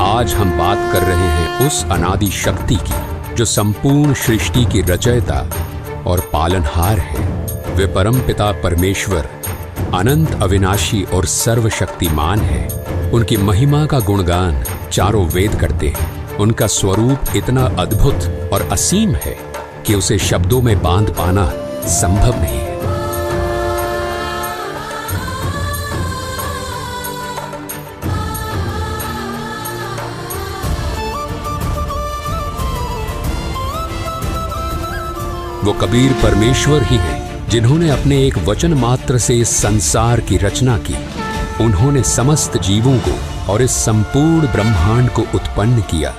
आज हम बात कर रहे हैं उस अनादि शक्ति की जो संपूर्ण सृष्टि की रचयिता और पालनहार है। वे परमपिता परमेश्वर अनंत अविनाशी और सर्वशक्तिमान है। उनकी महिमा का गुणगान चारों वेद करते हैं। उनका स्वरूप इतना अद्भुत और असीम है कि उसे शब्दों में बांध पाना संभव नहीं है। वो कबीर परमेश्वर ही हैं जिन्होंने अपने एक वचन मात्र से इस संसार की रचना की। उन्होंने समस्त जीवों को और इस संपूर्ण ब्रह्मांड को उत्पन्न किया।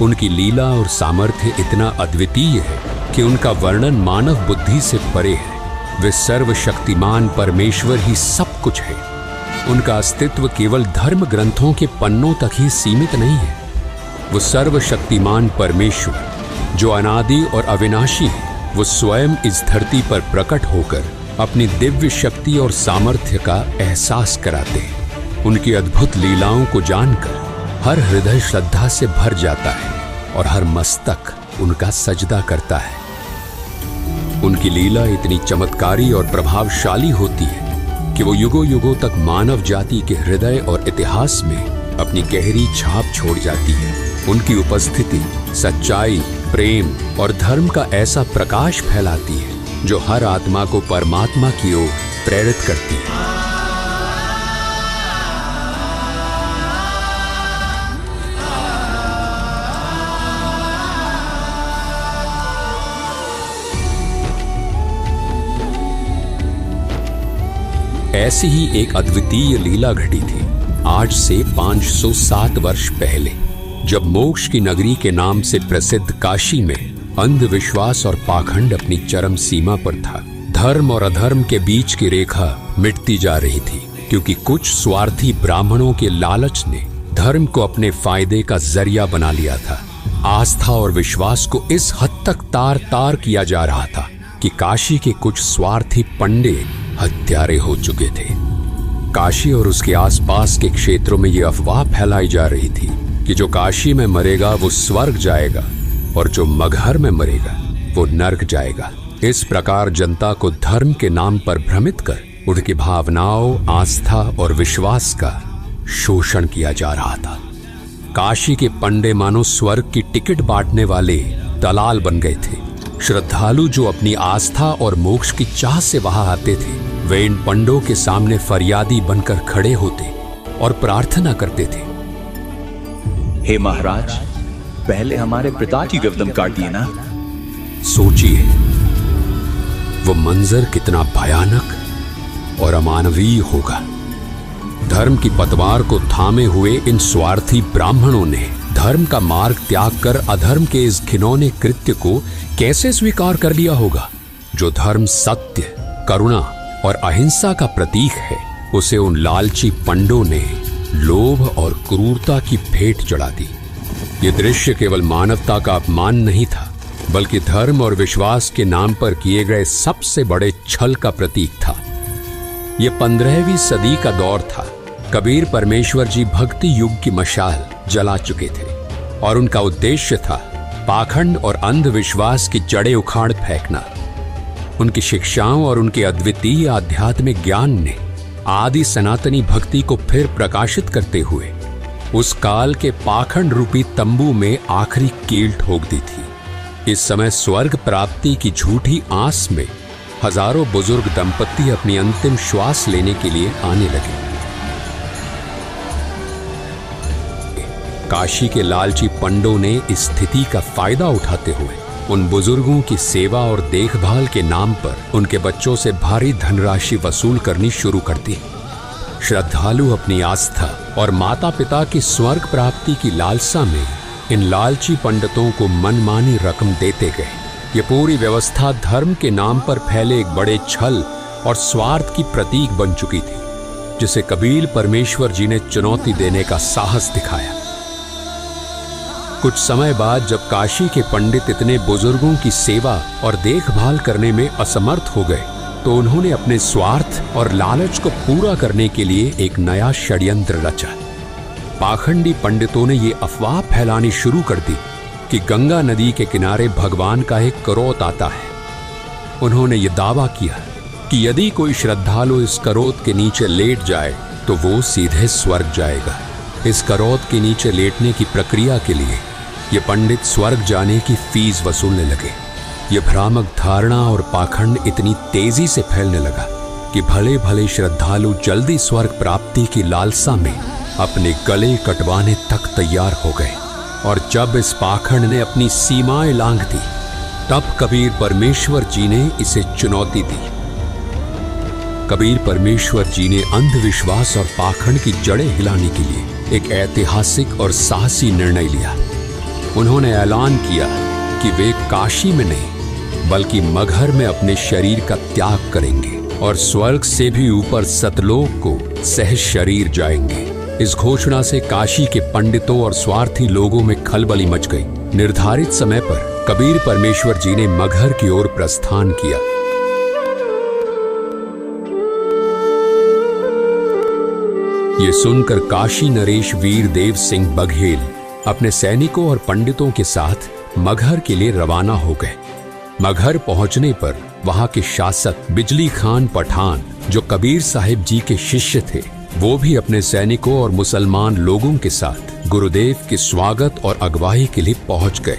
उनकी लीला और सामर्थ्य इतना अद्वितीय है कि उनका वर्णन मानव बुद्धि से परे है। वे सर्वशक्तिमान परमेश्वर ही सब कुछ है। उनका अस्तित्व केवल धर्म ग्रंथों के पन्नों तक ही सीमित नहीं है। वो सर्वशक्तिमान परमेश्वर जो अनादि और अविनाशी है, वो स्वयं इस धरती पर प्रकट होकर अपनी दिव्य शक्ति और सामर्थ्य का एहसास कराते हैं। उनकी अद्भुत लीलाओं को जानकर हर हृदय श्रद्धा से भर जाता है और हर मस्तक उनका सजदा करता है। उनकी लीला इतनी चमत्कारी और प्रभावशाली होती है कि वो युगों युगों तक मानव जाति के हृदय और इतिहास में अपनी गहरी छाप छोड़ जाती है। उनकी उपस्थिति सच्चाई, प्रेम और धर्म का ऐसा प्रकाश फैलाती है जो हर आत्मा को परमात्मा की ओर प्रेरित करती है। ऐसी ही एक अद्वितीय लीला घटी थी आज से 507 वर्ष पहले, जब मोक्ष की नगरी के नाम से प्रसिद्ध काशी में अंधविश्वास और पाखंड अपनी चरम सीमा पर था। धर्म और अधर्म के बीच की रेखा मिटती जा रही थी क्योंकि कुछ स्वार्थी ब्राह्मणों के लालच ने धर्म को अपने फायदे का जरिया बना लिया था। आस्था और विश्वास को इस हद तक तार तार किया जा रहा था कि काशी के कुछ स्वार्थी पंडे हत्यारे हो चुके थे। काशी और उसके आसपास के क्षेत्रों में यह अफवाह फैलाई जा रही थी कि जो काशी में मरेगा वो स्वर्ग जाएगा और जो मगहर में मरेगा वो नर्क जाएगा। इस प्रकार जनता को धर्म के नाम पर भ्रमित कर उनकी भावनाओं, आस्था और विश्वास का शोषण किया जा रहा था। काशी के पंडे मानो स्वर्ग की टिकट बांटने वाले दलाल बन गए थे। श्रद्धालु जो अपनी आस्था और मोक्ष की चाह से वहां आते थे, वे इन पंडों के सामने फरियादी बनकर खड़े होते और प्रार्थना करते थे, हे महाराज, पहले हमारे पिता की गर्दन काट दिए ना। सोचिए वो मंजर कितना भयानक और अमानवीय होगा। धर्म की पतवार को थामे हुए इन स्वार्थी ब्राह्मणों ने धर्म का मार्ग त्याग कर अधर्म के इस घिनौने कृत्य को कैसे स्वीकार कर लिया होगा। जो धर्म सत्य, करुणा और अहिंसा का प्रतीक है, उसे उन लालची पंडों ने लोभ और क्रूरता की भेंट चढ़ा दी। ये दृश्य केवल मानवता का अपमान नहीं था, बल्कि धर्म और विश्वास के नाम पर किए गए सबसे बड़े छल का प्रतीक था। ये 15वीं सदी का दौर था। कबीर परमेश्वर जी भक्ति युग की मशाल जला चुके थे और उनका उद्देश्य था पाखंड और अंधविश्वास की जड़ें उखाड़ फेंकना। उनकी शिक्षाओं और उनके अद्वितीय आध्यात्मिक ज्ञान ने आदि सनातनी भक्ति को फिर प्रकाशित करते हुए उस काल के पाखंड रूपी तंबू में आखिरी कील ठोक दी थी। इस समय स्वर्ग प्राप्ति की झूठी आस में हजारों बुजुर्ग दंपत्ति अपनी अंतिम श्वास लेने के लिए आने लगे। काशी के लालची पंडों ने इस स्थिति का फायदा उठाते हुए उन बुजुर्गों की सेवा और देखभाल के नाम पर उनके बच्चों से भारी धनराशि वसूल करनी शुरू कर दी। श्रद्धालु अपनी आस्था और माता पिता की स्वर्ग प्राप्ति की लालसा में इन लालची पंडितों को मनमानी रकम देते गए। ये पूरी व्यवस्था धर्म के नाम पर फैले एक बड़े छल और स्वार्थ की प्रतीक बन चुकी थी, जिसे कबीर परमेश्वर जी ने चुनौती देने का साहस दिखाया। कुछ समय बाद जब काशी के पंडित इतने बुजुर्गों की सेवा और देखभाल करने में असमर्थ हो गए, तो उन्होंने अपने स्वार्थ और लालच को पूरा करने के लिए एक नया षड्यंत्र रचा। पाखंडी पंडितों ने ये अफवाह फैलानी शुरू कर दी कि गंगा नदी के किनारे भगवान का एक करोत आता है। उन्होंने ये दावा किया कि यदि कोई श्रद्धालु इस करोत के नीचे लेट जाए तो वो सीधे स्वर्ग जाएगा। इस करोत के नीचे लेटने की प्रक्रिया के लिए ये पंडित स्वर्ग जाने की फीस वसूलने लगे। ये भ्रामक धारणा और पाखंड इतनी तेजी से फैलने लगा कि भले भले श्रद्धालु जल्दी स्वर्ग प्राप्ति की लालसा में अपने गले कटवाने तक तैयार हो गए। और जब इस पाखंड ने अपनी सीमाएं लांघ दी, तब कबीर परमेश्वर जी ने इसे चुनौती दी। कबीर परमेश्वर जी ने अंधविश्वास और पाखंड की जड़ें हिलाने के लिए एक ऐतिहासिक और साहसी निर्णय लिया। उन्होंने ऐलान किया कि वे काशी में नहीं बल्कि मगहर में अपने शरीर का त्याग करेंगे और स्वर्ग से भी ऊपर सतलोक को सह शरीर जाएंगे। इस घोषणा से काशी के पंडितों और स्वार्थी लोगों में खलबली मच गई। निर्धारित समय पर कबीर परमेश्वर जी ने मगहर की ओर प्रस्थान किया। ये सुनकर काशी नरेश वीर देव सिंह बघेल अपने सैनिकों और पंडितों के साथ मगहर के लिए रवाना हो गए। मगहर पहुंचने पर वहां के शासक बिजली खान पठान, जो कबीर साहिब जी के शिष्य थे, वो भी अपने सैनिकों और मुसलमान लोगों के साथ गुरुदेव के स्वागत और अगवाई के लिए पहुंच गए।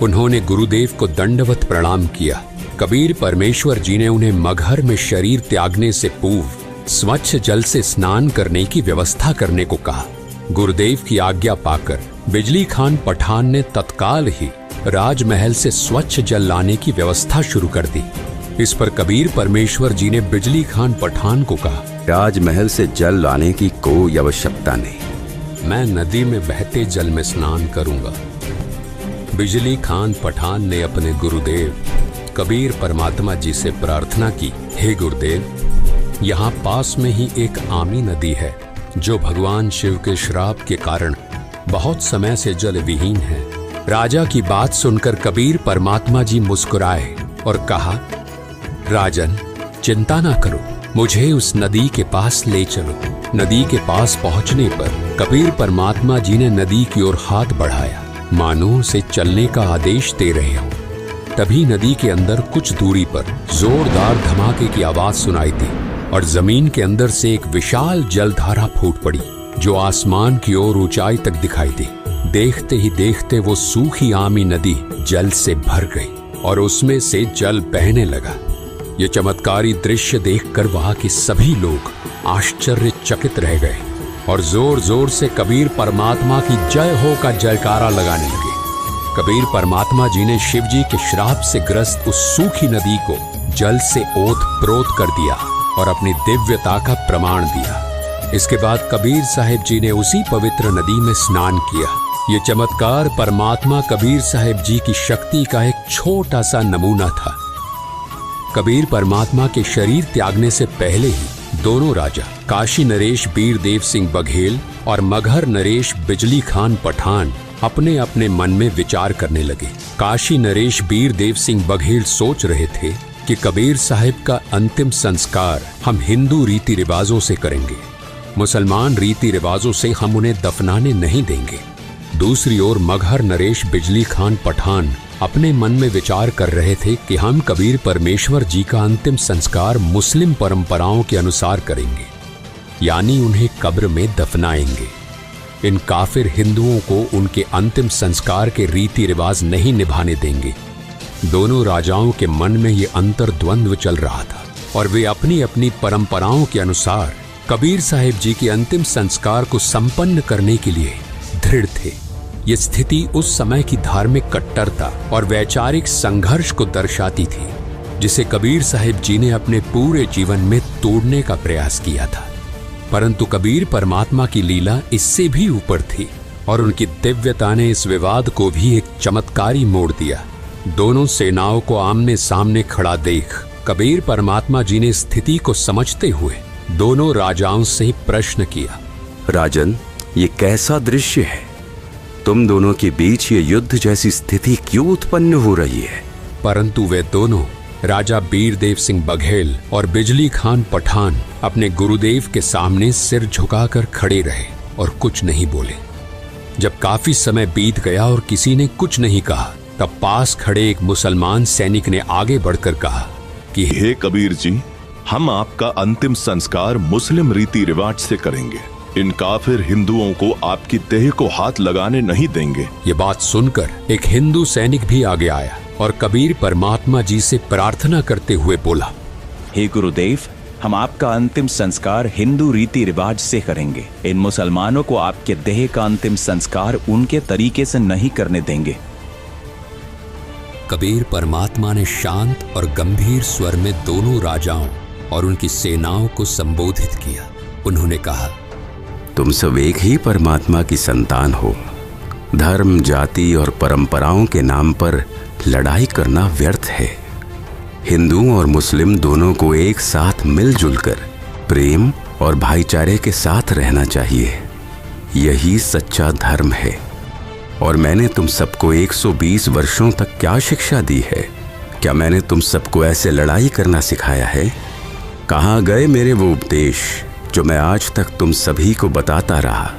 उन्होंने गुरुदेव को दंडवत प्रणाम किया। कबीर परमेश्वर जी ने उन्हें मगहर में शरीर त्यागने से पूर्व स्वच्छ जल से स्नान करने की व्यवस्था करने को कहा। गुरुदेव की आज्ञा पाकर बिजली खान पठान ने तत्काल ही राजमहल से स्वच्छ जल लाने की व्यवस्था शुरू कर दी। इस पर कबीर परमेश्वर जी ने बिजली खान पठान को कहा, राजमहल से जल लाने की कोई आवश्यकता नहीं, मैं नदी में बहते जल में स्नान करूंगा। बिजली खान पठान ने अपने गुरुदेव कबीर परमात्मा जी से प्रार्थना की, हे गुरुदेव, यहाँ पास में ही एक आमी नदी है जो भगवान शिव के श्राप के कारण बहुत समय से जल विहीन है। राजा की बात सुनकर कबीर परमात्मा जी मुस्कुराए और कहा, राजन, चिंता ना करो, मुझे उस नदी के पास ले चलो। नदी के पास पहुंचने पर कबीर परमात्मा जी ने नदी की ओर हाथ बढ़ाया, मानो उसे चलने का आदेश दे रहे हो। तभी नदी के अंदर कुछ दूरी पर जोरदार धमाके की आवाज सुनाई दी और जमीन के अंदर से एक विशाल जलधारा फूट पड़ी, जो आसमान की ओर ऊंचाई तक दिखाई दी। देखते ही देखते वो सूखी आमी नदी जल से भर गई और उसमें से जल बहने लगा। ये चमत्कारी दृश्य देखकर वहां के सभी लोग आश्चर्यचकित रह गए और जोर जोर से कबीर परमात्मा की जय हो का जयकारा लगाने लगे। कबीर परमात्मा जी ने शिव जी के श्राप से ग्रस्त उस सूखी नदी को जल से ओत प्रोत कर दिया और अपनी दिव्यता का प्रमाण दिया। इसके बाद कबीर साहिब जी ने उसी पवित्र नदी में स्नान किया। ये चमत्कार परमात्मा कबीर साहिब जी की शक्ति का एक छोटा सा नमूना था। कबीर परमात्मा के शरीर त्यागने से पहले ही दोनों राजा काशी नरेश वीर देव सिंह बघेल और मगहर नरेश बिजली खान पठान अपने अपने मन में विचार करने लगे। काशी नरेश वीर देव सिंह बघेल सोच रहे थे कि कबीर साहिब का अंतिम संस्कार हम हिंदू रीति रिवाजों से करेंगे, मुसलमान रीति रिवाजों से हम उन्हें दफनाने नहीं देंगे। दूसरी ओर मगहर नरेश बिजली खान पठान अपने मन में विचार कर रहे थे कि हम कबीर परमेश्वर जी का अंतिम संस्कार मुस्लिम परंपराओं के अनुसार करेंगे, यानी उन्हें कब्र में दफनाएंगे। इन काफिर हिंदुओं को उनके अंतिम संस्कार के रीति रिवाज नहीं निभाने देंगे। दोनों राजाओं के मन में ये अंतर्द्वंद्व चल रहा था और वे अपनी अपनी परंपराओं के अनुसार कबीर साहिब जी के अंतिम संस्कार को संपन्न करने के लिए दृढ़ थे। ये स्थिति उस समय की धार्मिक कट्टरता और वैचारिक संघर्ष को दर्शाती थी, जिसे कबीर साहिब जी ने अपने पूरे जीवन में तोड़ने का प्रयास किया था। परंतु कबीर परमात्मा की लीला इससे भी ऊपर थी और उनकी दिव्यता ने इस विवाद को भी एक चमत्कारी मोड़ दिया। दोनों सेनाओं को आमने सामने खड़ा देख कबीर परमात्मा जी ने स्थिति को समझते हुए दोनों राजाओं से प्रश्न किया, राजन, ये कैसा दृश्य है? तुम दोनों के बीच ये युद्ध जैसी स्थिति क्यों उत्पन्न हो रही है? परंतु वे दोनों राजा वीर देव सिंह बघेल और बिजली खान पठान अपने गुरुदेव के सामने सिर झुकाकर खड़े रहे और कुछ नहीं बोले। जब काफी समय बीत गया और किसी ने कुछ नहीं कहा, तब पास खड़े एक मुसलमान सैनिक ने आगे बढ़कर कहा कि हे कबीर जी, हम आपका अंतिम संस्कार मुस्लिम रीति रिवाज से करेंगे। इन काफिर हिंदुओं को आपकी देह को हाथ लगाने नहीं देंगे। ये बात सुनकर एक हिंदू सैनिक भी आगे आया और कबीर परमात्मा जी से प्रार्थना करते हुए बोला, हे गुरुदेव, हम आपका अंतिम संस्कार हिंदू रीति रिवाज से करेंगे। इन मुसलमानों को आपके देह का अंतिम संस्कार उनके तरीके से नहीं करने देंगे। कबीर परमात्मा ने शांत और गंभीर स्वर में दोनों राजाओं और उनकी सेनाओं को संबोधित किया। उन्होंने कहा, तुम सब एक ही परमात्मा की संतान हो। धर्म, जाति और परंपराओं के नाम पर लड़ाई करना व्यर्थ है। हिंदू और मुस्लिम दोनों को एक साथ मिलजुल कर प्रेम और भाईचारे के साथ रहना चाहिए। यही सच्चा धर्म है। और मैंने तुम सबको 120 वर्षों तक क्या शिक्षा दी है? क्या मैंने तुम सबको ऐसे लड़ाई करना सिखाया है? कहाँ गए मेरे वो उपदेश जो मैं आज तक तुम सभी को बताता रहा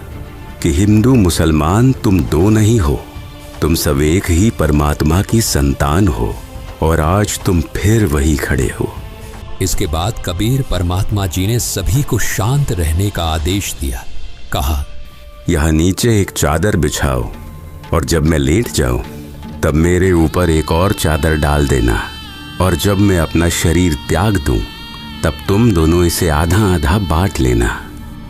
कि हिंदू मुसलमान तुम दो नहीं हो, तुम सब एक ही परमात्मा की संतान हो। और आज तुम फिर वही खड़े हो। इसके बाद कबीर परमात्मा जी ने सभी को शांत रहने का आदेश दिया। कहा, यहाँ नीचे एक चादर बिछाओ और जब मैं लेट जाऊं तब मेरे ऊपर एक और चादर डाल देना। और जब मैं अपना शरीर त्याग दूं तब तुम दोनों इसे आधा आधा बांट लेना।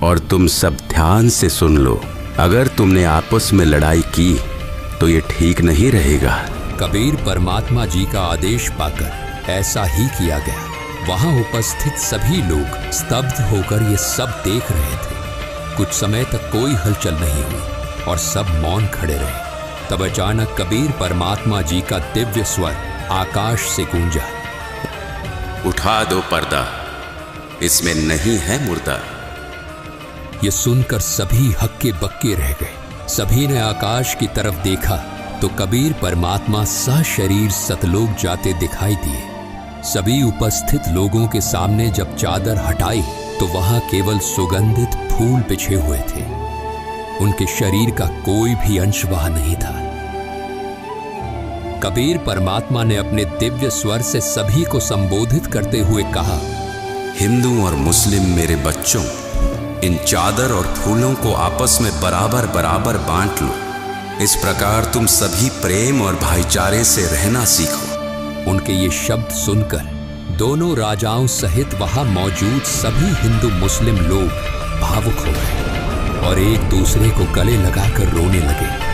और तुम सब ध्यान से सुन लो, अगर तुमने आपस में लड़ाई की तो ये ठीक नहीं रहेगा। कबीर परमात्मा जी का आदेश पाकर ऐसा ही किया गया। वहां उपस्थित सभी लोग स्तब्ध होकर ये सब देख रहे थे। कुछ समय तक कोई हलचल नहीं हुई और सब मौन खड़े रहे। तब अचानक कबीर परमात्मा जी का दिव्य स्वर आकाश से गूंजा, उठा दो पर्दा, इसमें नहीं है मुर्दा। ये सुनकर सभी हक्के बक्के रह गए। सभी ने आकाश की तरफ देखा तो कबीर परमात्मा सशरीर सतलोक जाते दिखाई दिए। सभी उपस्थित लोगों के सामने जब चादर हटाई तो वहां केवल सुगंधित फूल बिछे हुए थे। उनके शरीर का कोई भी अंश वहां नहीं था। कबीर परमात्मा ने अपने दिव्य स्वर से सभी को संबोधित करते हुए कहा, हिंदू और मुस्लिम मेरे बच्चों, इन चादर और फूलों को आपस में बराबर बराबर बांट लो। इस प्रकार तुम सभी प्रेम और भाईचारे से रहना सीखो। उनके ये शब्द सुनकर दोनों राजाओं सहित वहां मौजूद सभी हिंदू मुस्लिम लोग भावुक हो गए और एक दूसरे को गले लगाकर रोने लगे।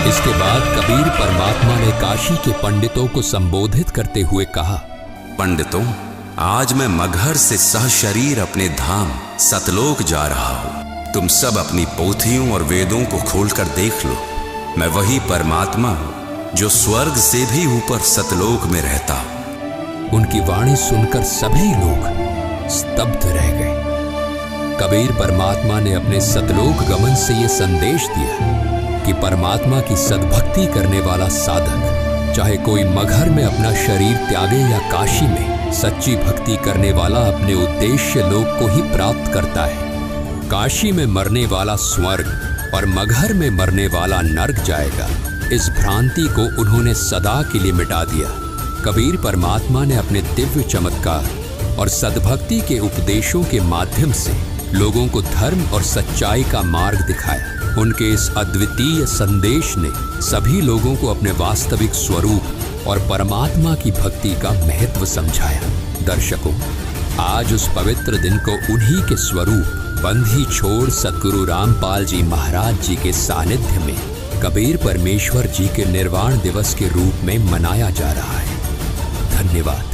इसके बाद कबीर परमात्मा ने काशी के पंडितों को संबोधित करते हुए कहा, पंडितों, आज मैं मगहर से सहशरीर अपने धाम सतलोक जा रहा हूँ। तुम सब अपनी पोथियों और वेदों को खोलकर देख लो। मैं वही परमात्मा हूँ जो स्वर्ग से भी ऊपर सतलोक में रहता हूँ। उनकी वाणी सुनकर सभी लोग स्तब्ध रह गए। कबीर परमात्मा ने अपने सतलोक गमन से ये संदेश दिया कि परमात्मा की सद्भक्ति करने वाला साधक, चाहे कोई मगहर में अपना शरीर त्यागे या काशी में, सच्ची भक्ति करने वाला अपने उद्देश्य लोक को ही प्राप्त करता है। काशी में मरने वाला स्वर्ग और मगहर में मरने वाला नर्क जाएगा। इस भ्रांति को उन्होंने सदा के लिए मिटा दिया। कबीर परमात्मा ने अपने दिव्य चमत्कार और सद्भक्ति के उपदेशों के माध्यम से लोगों को धर्म और सच्चाई का मार्ग दिखाया। उनके इस अद्वितीय संदेश ने सभी लोगों को अपने वास्तविक स्वरूप और परमात्मा की भक्ति का महत्व समझाया। दर्शकों, आज उस पवित्र दिन को उन्हीं के स्वरूप बंधी छोड़ सद्गुरु रामपाल जी महाराज जी के सानिध्य में कबीर परमेश्वर जी के निर्वाण दिवस के रूप में मनाया जा रहा है। धन्यवाद।